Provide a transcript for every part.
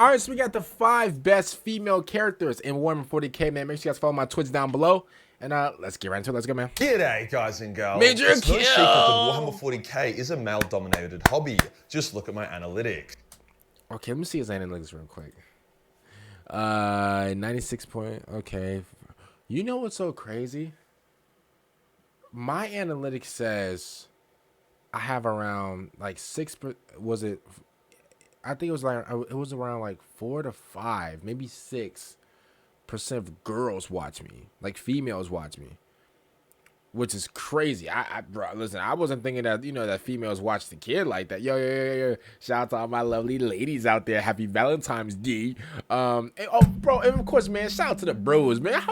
All right, so we got the 5 best female characters in Warhammer 40k, man. Make sure you guys follow my Twitch down below. And let's get right into it. Let's go, man. G'day, guys and girls. Majorkill! It's no secret that Warhammer 40k is a male-dominated hobby. Just look at my analytics. Okay, let me see his analytics real quick. 96 point. Okay. You know what's so crazy? My analytics says I have around like 6. Was it? I think it was around like 4 to 5, maybe 6% of girls watch me, like females watch me, which is crazy. Bro, listen, I wasn't thinking that, that females watch the kid like that. Yo. Shout out to all my lovely ladies out there. Happy Valentine's Day. And of course, man, shout out to the bros, man.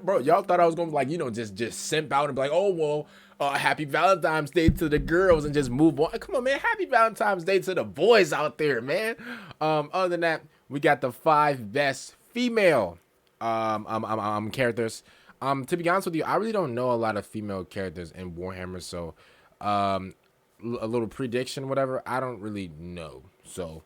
Bro, y'all thought I was gonna just simp out and be like, oh well, happy Valentine's Day to the girls and just move on. Come on, man. Happy Valentine's Day to the boys out there, man. Other than that, we got the 5 best female characters. To be honest with you, I really don't know a lot of female characters in Warhammer, so a little prediction, whatever, I don't really know. So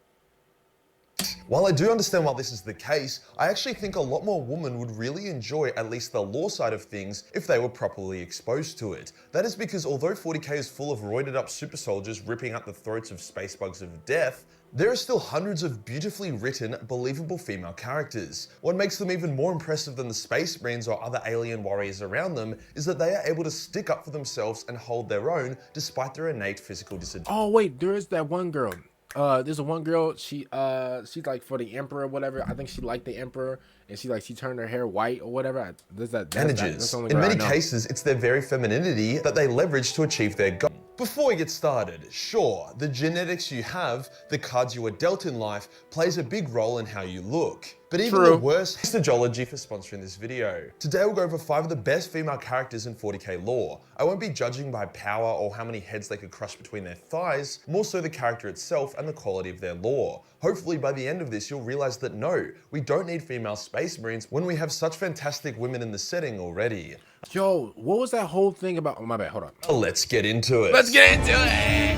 while I do understand why this is the case, I actually think a lot more women would really enjoy at least the lore side of things if they were properly exposed to it. That is because although 40k is full of roided up super soldiers ripping out the throats of space bugs of death, there are still hundreds of beautifully written, believable female characters. What makes them even more impressive than the Space Marines or other alien warriors around them is that they are able to stick up for themselves and hold their own despite their innate physical disadvantage. Oh wait, there is that one girl. There's a one girl, she's like for the Emperor or whatever. I think she liked the Emperor and she turned her hair white or whatever. That's In many cases, it's their very femininity that they leverage to achieve their goal. Before we get started, sure, the genetics you have, the cards you were dealt in life, plays a big role in how you look. But even the worse, histology for sponsoring this video. Today we'll go over 5 of the best female characters in 40k lore. I won't be judging by power or how many heads they could crush between their thighs, more so the character itself and the quality of their lore. Hopefully by the end of this you'll realize that no, we don't need female Space Marines when we have such fantastic women in the setting already. Yo, what was that whole thing about? Oh, my bad, hold on. Let's get into it. Let's get into it!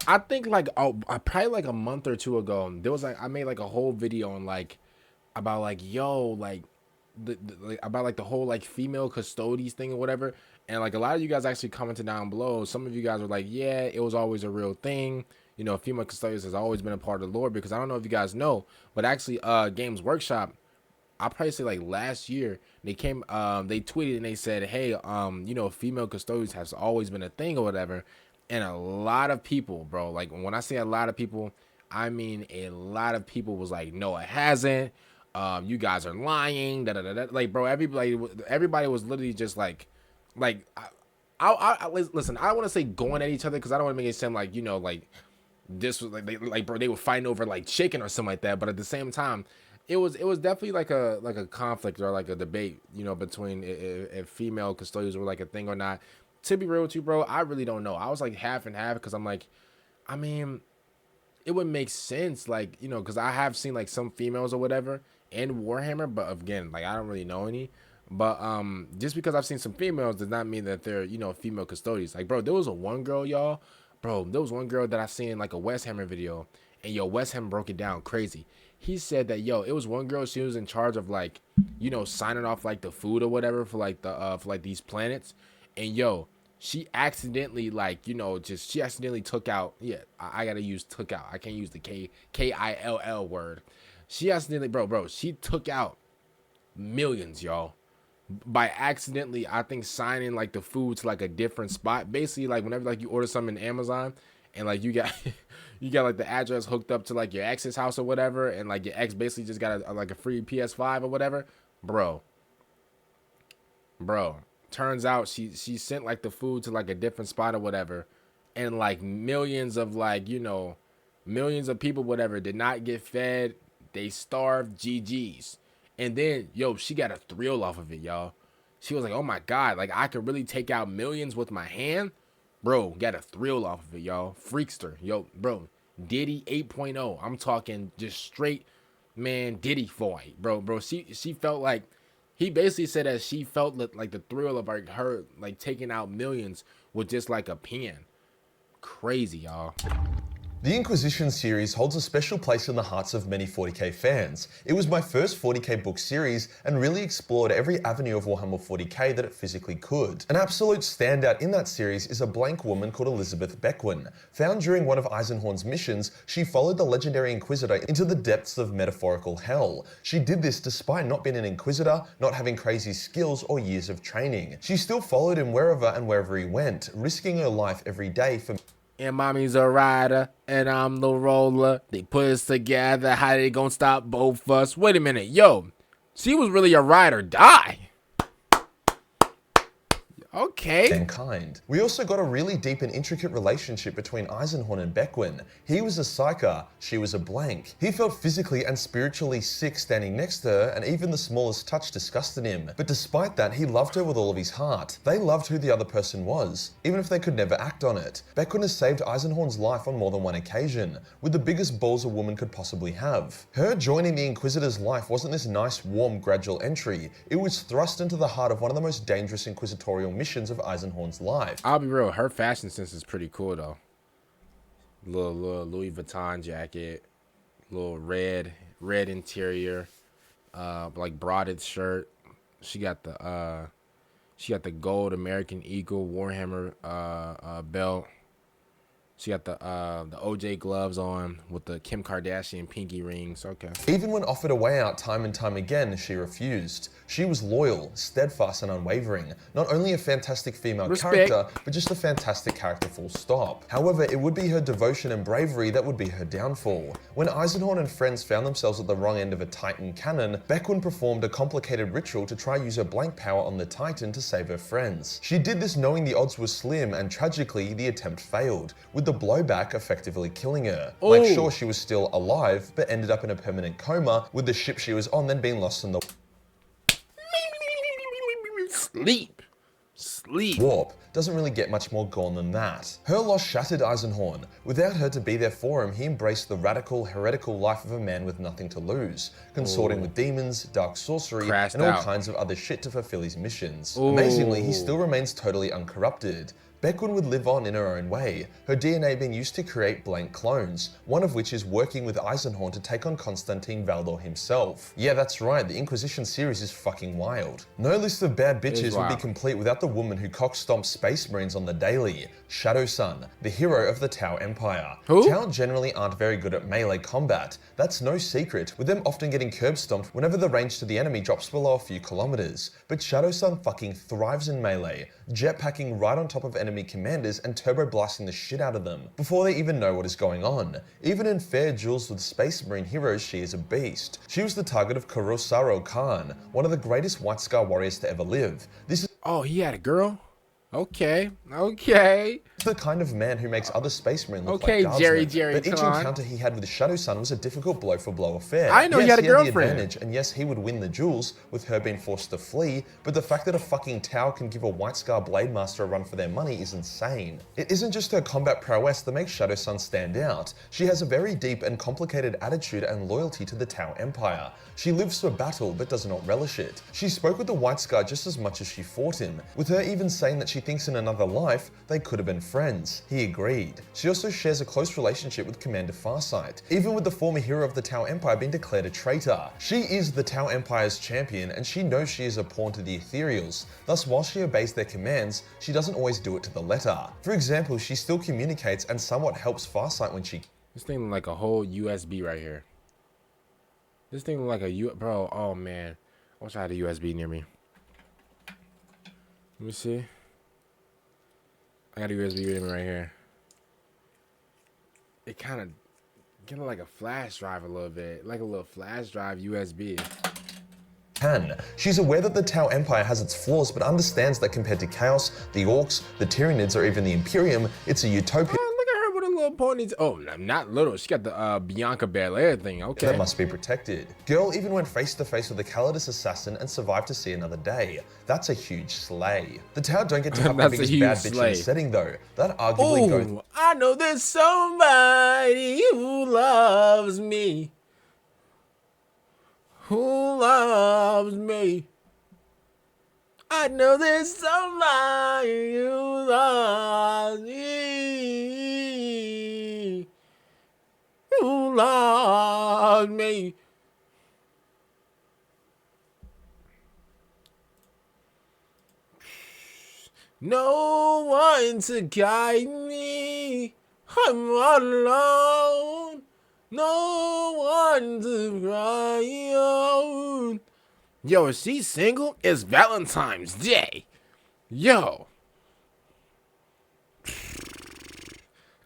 I think probably like a month or 2 ago, there was I made like a whole video on about the whole female Custodes thing or whatever, and like a lot of you guys actually commented down below. Some of you guys were like, yeah, it was always a real thing. Female Custodes has always been a part of the lore, because I don't know if you guys know, but actually Games Workshop, I'll probably say like last year, they tweeted and they said, hey, female Custodes has always been a thing or whatever. And a lot of people, bro, like when I say a lot of people, I mean a lot of people was like, no, it hasn't. You guys are lying. Like, bro, everybody was literally just like, listen, I don't want to say going at each other, because I don't want to make it seem like, like this was bro, they were fighting over like chicken or something like that. But at the same time, it was definitely like a conflict or like a debate, between if female custodians were like a thing or not. To be real with you, bro, I really don't know. I was like half and half, because I'm like, I mean, it would make sense, like, because I have seen like some females or whatever in Warhammer, but again, like I don't really know any. But just because I've seen some females does not mean that they're female custodians. Like, bro, there was one girl, y'all. Bro, there was one girl that I seen in like a West Hammer video, and West Ham broke it down crazy. He said that it was one girl, she was in charge of like, signing off like the food or whatever for like the for like these planets. And she accidentally she accidentally took out, I gotta use took out, I can't use the K-I-L-L word. She accidentally, bro, she took out millions, y'all, by accidentally, I think, signing like the food to like a different spot. Basically, like whenever like you order something in Amazon and like you got like the address hooked up to like your ex's house or whatever, and like your ex basically just got a free PS5 or whatever, bro. Turns out she sent like the food to like a different spot or whatever, and like millions of millions of people whatever did not get fed. They starved. GG's. And then she got a thrill off of it, y'all. She was like, oh my god, like I could really take out millions with my hand. Bro, got a thrill off of it, y'all. Freakster. Bro, Diddy 8.0. I'm talking just straight, man, Diddy fight, bro. She felt like, he basically said that she felt like the thrill of like her like taking out millions with just like a pen. Crazy, y'all. The Inquisition series holds a special place in the hearts of many 40k fans. It was my first 40k book series and really explored every avenue of Warhammer 40k that it physically could. An absolute standout in that series is a blank woman called Elizabeth Bequin. Found during one of Eisenhorn's missions, she followed the legendary Inquisitor into the depths of metaphorical hell. She did this despite not being an Inquisitor, not having crazy skills or years of training. She still followed him wherever he went, risking her life every day for And mommy's a rider, and I'm the roller. They put us together. How they gonna stop both of us? Wait a minute, yo. She was really a ride or die. Okay. Mankind. We also got a really deep and intricate relationship between Eisenhorn and Bequin. He was a Psyker, she was a blank. He felt physically and spiritually sick standing next to her, and even the smallest touch disgusted him. But despite that, he loved her with all of his heart. They loved who the other person was, even if they could never act on it. Bequin has saved Eisenhorn's life on more than one occasion, with the biggest balls a woman could possibly have. Her joining the Inquisitor's life wasn't this nice, warm, gradual entry. It was thrust into the heart of one of the most dangerous inquisitorial missions of Eisenhorn's life. I'll be real, her fashion sense is pretty cool though. Little Louis Vuitton jacket, little red interior, like broaded shirt. She got the gold American Eagle Warhammer belt. She got the OJ gloves on with the Kim Kardashian pinky rings. Okay. Even when offered a way out time and time again, she refused. She was loyal, steadfast, and unwavering. Not only a fantastic female character, but just a fantastic character full stop. However, it would be her devotion and bravery that would be her downfall. When Eisenhorn and friends found themselves at the wrong end of a Titan cannon, Bequin performed a complicated ritual to try use her blank power on the Titan to save her friends. She did this knowing the odds were slim, and tragically, the attempt failed, with the blowback effectively killing her. Ooh. Like, sure, she was still alive, but ended up in a permanent coma, with the ship she was on then being lost in the Sleep. warp. Doesn't really get much more gone than that. Her loss shattered Eisenhorn. Without her to be there for him, he embraced the radical, heretical life of a man with nothing to lose, consorting with demons, dark sorcery, and all kinds of other shit to fulfill his missions. Amazingly, he still remains totally uncorrupted. Bequin would live on in her own way, her DNA being used to create blank clones, one of which is working with Eisenhorn to take on Constantine Valdor himself. Yeah, that's right, the Inquisition series is fucking wild. No list of bad bitches would be complete without the woman who cock-stomps Space Marines on the daily, Shadowsun, the hero of the Tau Empire. Who? Tau generally aren't very good at melee combat. That's no secret, with them often getting curb-stomped whenever the range to the enemy drops below a few kilometers. But Shadowsun fucking thrives in melee, jetpacking right on top of enemy commanders and turbo blasting the shit out of them before they even know what is going on. Even in fair duels with Space Marine heroes, she is a beast. She was the target of Kurosaro Khan, one of the greatest White Scar warriors to ever live. This is he had a girl? Okay. the kind of man who makes other Space Marine look Okay, like guardsmen. Jerry, but each come on. encounter he had with Shadowsun was a difficult blow-for-blow affair. I know yes, he had a the girlfriend. advantage, and yes, he would win the duels, with her being forced to flee, but the fact that a fucking Tau can give a White Scar Blade Master a run for their money is insane. It isn't just her combat prowess that makes Shadowsun stand out. She has a very deep and complicated attitude and loyalty to the Tau Empire. She lives for battle, but does not relish it. She spoke with the White Scar just as much as she fought him, with her even saying that she thinks in another life, they could have been friends. He agreed. She also shares a close relationship with Commander Farsight, even with the former hero of the Tau Empire being declared a traitor. She is the Tau Empire's champion, and she knows she is a pawn to the Ethereals. Thus, while she obeys their commands, she doesn't always do it to the letter. For example, she still communicates and somewhat helps Farsight when she... This thing like a whole USB right here. This thing like a bro. Oh man, I wish I had a USB near me. Let me see. I got a USB near me right here. It kind of like a flash drive a little bit, like a little flash drive USB. She's aware that the Tau Empire has its flaws, but understands that compared to Chaos, the Orcs, the Tyranids, or even the Imperium, it's a utopia. Oh, look at her with a little ponytail. Oh, not little. She got the Bianca Belair thing. Okay. That must be protected. Girl even went face to face with the Calidus assassin and survived to see another day. That's a huge slay. The Tau don't get to have the biggest bad bitch in the setting though. That arguably goes... I know there's somebody who loves me. Who loves me? I know there's somebody who loves me. loves me. No one to guide me. I'm all alone. No one to cry on. Yo, is she single? It's Valentine's Day. Yo.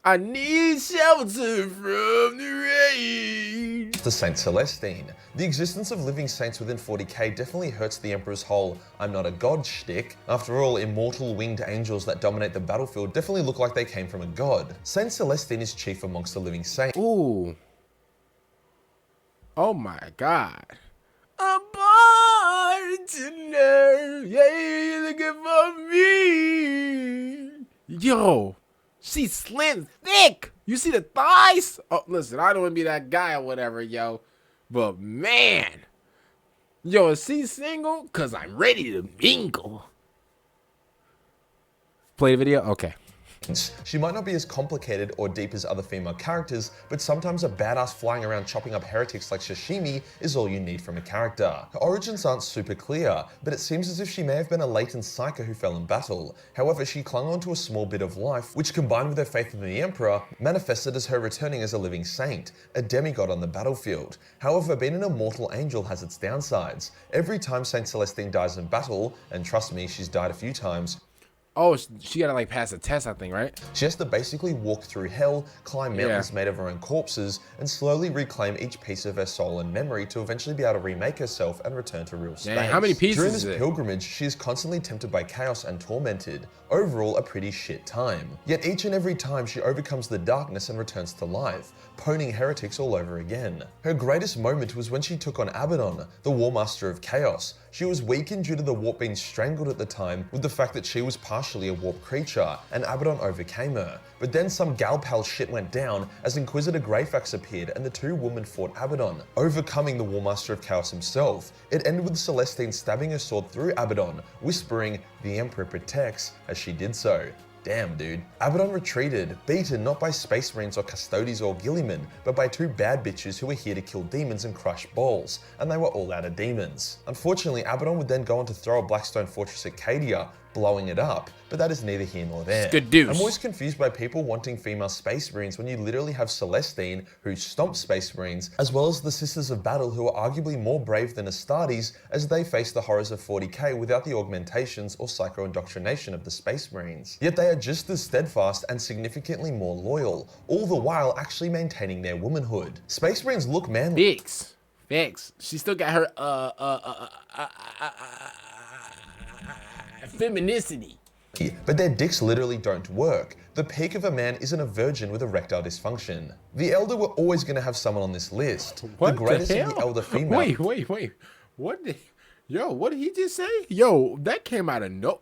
I need shelter from the rain. The Saint Celestine. The existence of living saints within 40k definitely hurts the Emperor's whole "I'm not a god" shtick. After all, immortal winged angels that dominate the battlefield definitely look like they came from a god. Saint Celestine is chief amongst the living saints. Ooh. Oh my god. A bartender, yeah, you're looking for me. Yo. She's slim thick. You see the thighs? Oh, listen, I don't want to be that guy or whatever, yo. But man. Yo, is she single? Because I'm ready to mingle. Play the video? Okay. She might not be as complicated or deep as other female characters, but sometimes a badass flying around chopping up heretics like sashimi is all you need from a character. Her origins aren't super clear, but it seems as if she may have been a latent psyker who fell in battle. However, she clung onto a small bit of life, which combined with her faith in the Emperor, manifested as her returning as a living saint, a demigod on the battlefield. However, being an immortal angel has its downsides. Every time Saint Celestine dies in battle, and trust me, she's died a few times, Oh, she gotta like pass a test, I think, right? she has to basically walk through hell, climb mountains made of her own corpses, and slowly reclaim each piece of her soul and memory to eventually be able to remake herself and return to real space. Dang, how many pieces During is this it? pilgrimage, she is constantly tempted by chaos and tormented. Overall, a pretty shit time. Yet each and every time she overcomes the darkness and returns to life, poning heretics all over again. Her greatest moment was when she took on Abaddon, the War Master of Chaos. She was weakened due to the warp being strangled at the time with the fact that she was partially a warp creature, and Abaddon overcame her. But then some gal pal shit went down as Inquisitor Greyfax appeared and the two women fought Abaddon, overcoming the War Master of Chaos himself. It ended with Celestine stabbing her sword through Abaddon, whispering, "The Emperor protects," as she did so. Damn, dude. Abaddon retreated, beaten not by Space Marines or Custodes or Guilliman, but by two bad bitches who were here to kill demons and crush balls, and they were all out of demons. Unfortunately, Abaddon would then go on to throw a Blackstone Fortress at Cadia, blowing it up, but that is neither here nor there. It's good deuce. I'm always confused by people wanting female Space Marines when you literally have Celestine, who stomps Space Marines, as well as the Sisters of Battle, who are arguably more brave than Astartes as they face the horrors of 40k without the augmentations or psycho-indoctrination of the Space Marines. Yet they are just as steadfast and significantly more loyal, all the while actually maintaining their womanhood. Space Marines look manly. Fix. She still got her femininity. But their dicks literally don't work. The peak of a man isn't a virgin with erectile dysfunction. The Elder were always going to have someone on this list. What the greatest the hell? of the Elder female. Wait. What did he just say? Yo, that came out of no...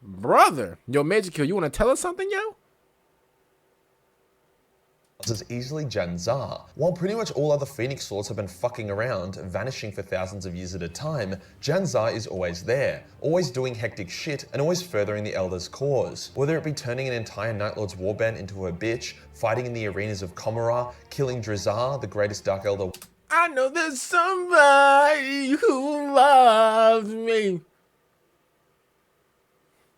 Brother. Yo, Majorkill, you want to tell us something, yo? Is easily Jain Zar. While pretty much all other Phoenix Swords have been fucking around, vanishing for thousands of years at a time, Jain Zar is always there, always doing hectic shit and always furthering the Elder's cause. Whether it be turning an entire Night Lord's warband into her bitch, fighting in the arenas of Komara, killing Drazar, the greatest Dark Elder. I know there's somebody who loves me.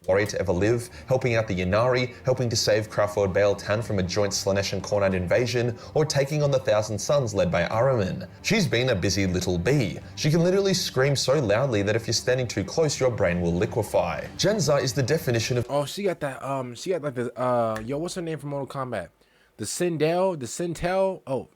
Warrior to ever live, helping out the Ynnari, helping to save Craftworld Baal Tan from a joint Slaanesh and Khorne invasion, or taking on the Thousand Suns led by Ahriman. She's been a busy little bee. She can literally scream so loudly that if you're standing too close, your brain will liquefy. Jain Zar is the definition of— Oh, she got that, she got like the, yo, what's her name from Mortal Kombat? The Sindel, oh.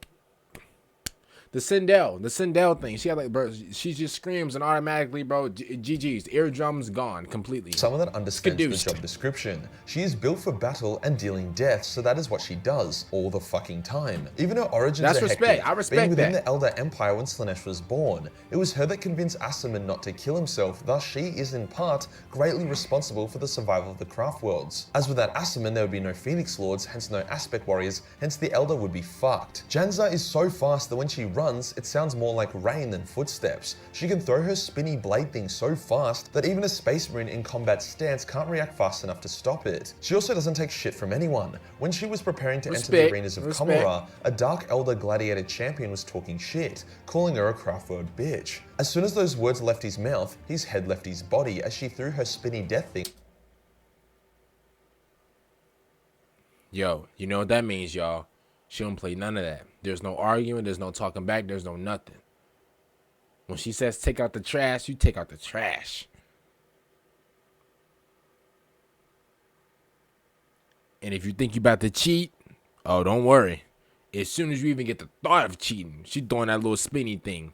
The Sindel thing. She had like, bro, she just screams and automatically, bro, GG's, eardrums gone completely. someone that understands the job description. She is built for battle and dealing death, so that is what she does all the fucking time. Even her origins are hectic. I respect Being within that. the Eldar Empire when Slaanesh was born, it was her that convinced Astartes not to kill himself, thus she is in part greatly responsible for the survival of the craft worlds. As without Astartes, there would be no Phoenix Lords, hence no Aspect Warriors, hence the Eldar would be fucked. Jain Zar is so fast that when she runs, runs, it sounds more like rain than footsteps. She can throw her spinny blade thing so fast that even a Space Marine in combat stance can't react fast enough to stop it. She also doesn't take shit from anyone. When she was preparing to enter the arenas of Khorne, a Dark Elder Gladiator champion was talking shit, calling her a craftword bitch. As soon as those words left his mouth, his head left his body as she threw her spinny death thing. Yo, you know what that means, y'all? She don't play none of that. There's no arguing, there's no talking back, there's no nothing. When she says take out the trash, you take out the trash. And if you think you about to cheat, oh, don't worry. As soon as you even get the thought of cheating, she throwing that little spinny thing.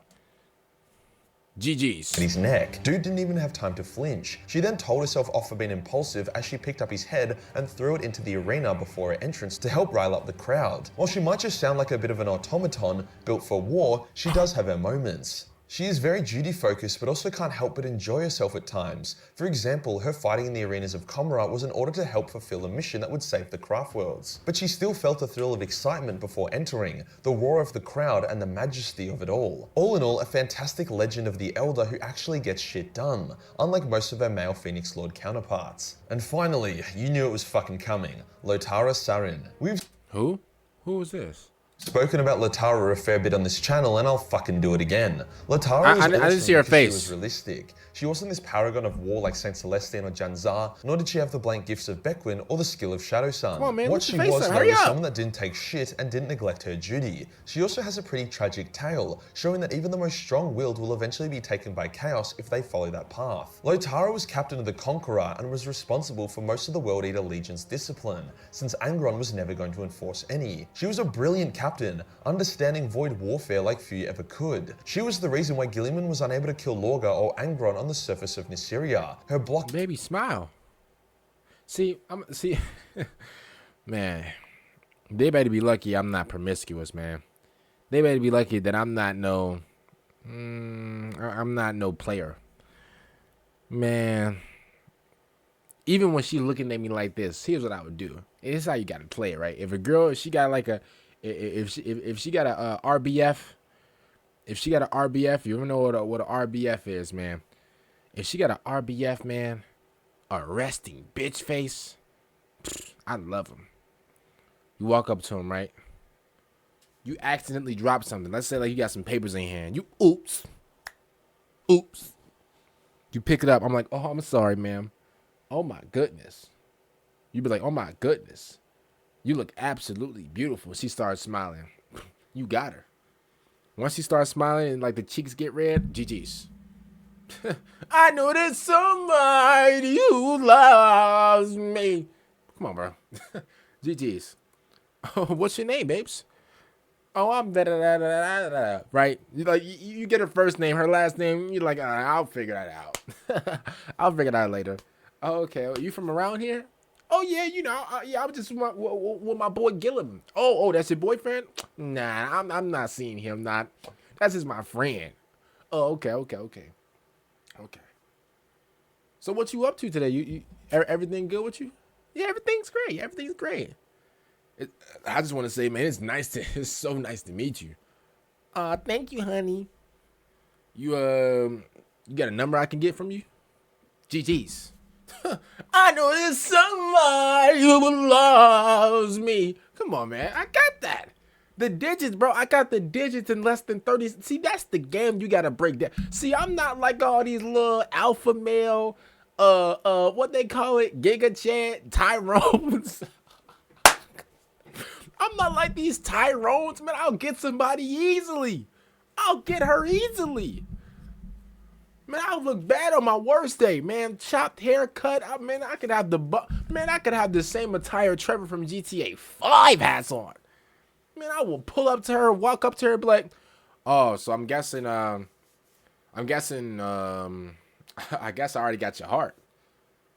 GG's. His neck. Dude didn't even have time to flinch. She then told herself off for being impulsive as she picked up his head and threw it into the arena before her entrance to help rile up the crowd. While she might just sound like a bit of an automaton built for war, she does have her moments. She is very duty focused but also can't help but enjoy herself at times. For example, her fighting in the arenas of Khorne was in order to help fulfill a mission that would save the craft worlds. But she still felt a thrill of excitement before entering, the roar of the crowd and the majesty of it all. All in all, a fantastic legend of the Eldar who actually gets shit done, unlike most of her male Phoenix Lord counterparts. And finally, you knew it was fucking coming, Lotara Sarrin. We've Who was this? spoken about Lotara a fair bit on this channel, and I'll fucking do it again. Lotara I didn't see her face. She was realistic. She wasn't this paragon of war like Saint Celestine or Jain Zar, nor did she have the blank gifts of Bequin or the skill of Shadow Sun. Come on, man, what she was, though, was someone that didn't take shit and didn't neglect her duty. She also has a pretty tragic tale, showing that even the most strong-willed will eventually be taken by chaos if they follow that path. Lotara was captain of the Conqueror and was responsible for most of the World Eater Legion's discipline, since Angron was never going to enforce any. She was a brilliant captain, understanding void warfare like few ever could. She was the reason why Guilliman was unable to kill Lorga or Angron on the surface of Nysiria. Her block— Baby, smile. See, man, they better be lucky I'm not promiscuous, man. They better be lucky that I'm not no player. Man, even when she looking at me like this, here's what I would do. This is how you gotta play it, right? If a girl, if she got like a, if she got a RBF, if she got an RBF, you ever know what a RBF is, man? If she got an RBF, man, a resting bitch face, I love him. You walk up to him, right? You accidentally drop something. Let's say like you got some papers in your hand. You oops. You pick it up. I'm like, oh, I'm sorry, ma'am. Oh my goodness. You be like, oh my goodness. You look absolutely beautiful. She starts smiling. You got her. Once she starts smiling and like the cheeks get red, GG's. I know there's somebody who loves me. Come on, bro. GG's. Oh, what's your name, babes? Oh, I'm da-da-da-da-da-da. Right? You get her first name, her last name. You're like, I'll figure that out. I'll figure that out later. Oh, okay. Are you from around here? Oh, yeah, you know. Yeah, I was just with my boy Guilliman. Oh, that's your boyfriend? Nah, I'm not seeing him. That's just my friend. Oh, okay. So what you up to today? You everything good with you? Yeah, everything's great. I just want to say, man, it's so nice to meet you. Thank you, honey. You got a number I can get from you? GG's. I know there's somebody who loves me. Come on, man. I got that. The digits, bro. I got the digits in less than 30. See, that's the game you got to break down. See, I'm not like all these little alpha male, what they call it, Giga Chat, Tyrones. I'm not like these Tyrones, man. I'll get somebody easily. I'll get her easily. Man, I'll look bad on my worst day, man. Chopped haircut. I could have the same attire Trevor from GTA 5 has on. Man, I will pull up to her, walk up to her, and be like, "Oh, so I guess I already got your heart."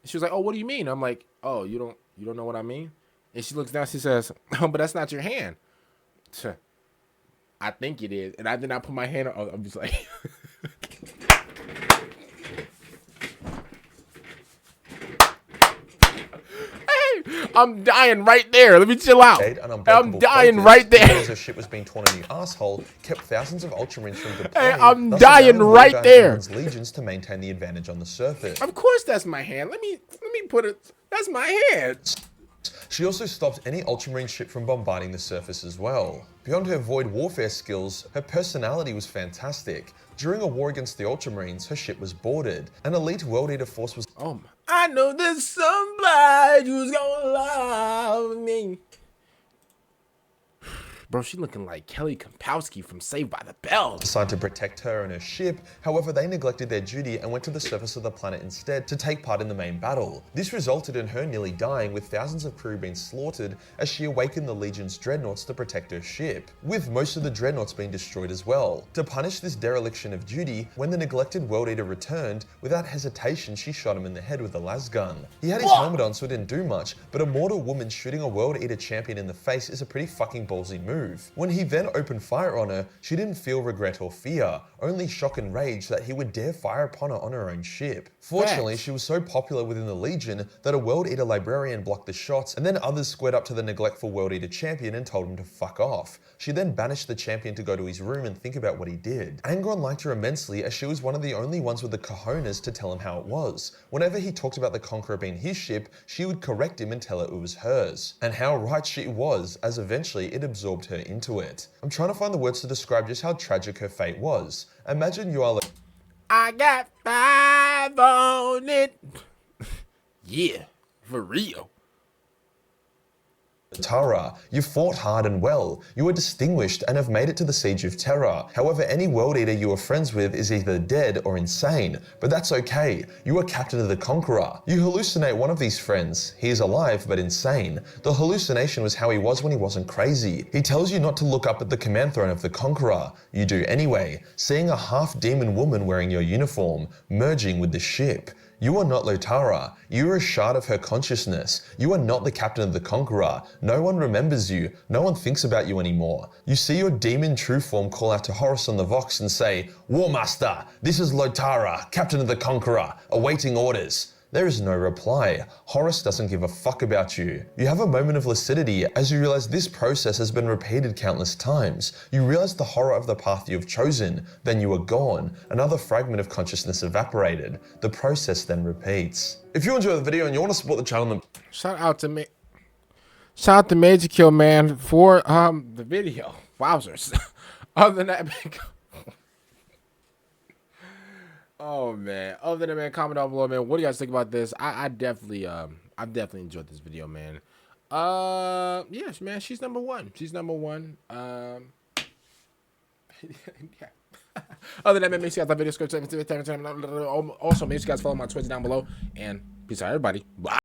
And she was like, "Oh, what do you mean?" I'm like, "Oh, you don't know what I mean?" And she looks down, she says, "Oh, but that's not your hand." I think it is. And I did not put my hand on. I'm just like, hey, I'm dying right there. Let me chill out. I'm dying right there. Because her ship was being torn a new asshole, kept thousands of Ultramarines from deploying. Hey, I'm dying right there. Legions to maintain the advantage on the surface. Of course, that's my hand. Let me put it. That's my hand. She also stopped any Ultramarine ship from bombarding the surface as well. Beyond her void warfare skills, her personality was fantastic. During a war against the Ultramarines, her ship was boarded. An elite World Eater force was— Oh my. I know there's somebody who's gonna love me. Bro, she looking like Kelly Kapowski from Saved by the Bell. assigned to protect her and her ship. However, they neglected their duty and went to the surface of the planet instead to take part in the main battle. This resulted in her nearly dying, with thousands of crew being slaughtered as she awakened the Legion's Dreadnoughts to protect her ship, with most of the Dreadnoughts being destroyed as well. To punish this dereliction of duty, when the neglected World Eater returned, without hesitation she shot him in the head with a las gun. He had his helmet on so it didn't do much, but a mortal woman shooting a World Eater champion in the face is a pretty fucking ballsy move. When he then opened fire on her, she didn't feel regret or fear, only shock and rage that he would dare fire upon her on her own ship. Fortunately, she was so popular within the Legion that a World Eater librarian blocked the shots, and then others squared up to the neglectful World Eater champion and told him to fuck off. She then banished the champion to go to his room and think about what he did. Angron liked her immensely, as she was one of the only ones with the cojones to tell him how it was. Whenever he talked about the Conqueror being his ship, she would correct him and tell her it was hers. And how right she was, as eventually it absorbed her into it. I'm trying to find the words to describe just how tragic her fate was. Imagine you are like— I got 5 on it. Yeah, for real. Lotara, you fought hard and well. You were distinguished and have made it to the Siege of Terror. However, any World Eater you are friends with is either dead or insane, but that's okay. You are Captain of the Conqueror. You hallucinate one of these friends. He is alive but insane. The hallucination was how he was when he wasn't crazy. He tells you not to look up at the command throne of the Conqueror. You do anyway, seeing a half-demon woman wearing your uniform, merging with the ship. You are not Lotara. You are a shard of her consciousness. You are not the Captain of the Conqueror. No one remembers you. No one thinks about you anymore. You see your demon true form call out to Horus on the Vox and say, "War Master, this is Lotara, Captain of the Conqueror, awaiting orders." There is no reply. Horus doesn't give a fuck about you. You have a moment of lucidity as you realize this process has been repeated countless times. You realize the horror of the path you have chosen, then you are gone. Another fragment of consciousness evaporated. The process then repeats. If you enjoy the video and you want to support the channel, then Shout out to Majorkill, man, for the video. Wowzers. Other than that, man, oh man. Other than that, man, comment down below, man. What do you guys think about this? I definitely enjoyed this video, man. Yes, man. She's number one. She's number one. Yeah. Other than that, man, make sure you guys like video, subscribe, also make sure you guys follow my Twitter down below. And peace out, everybody. Bye.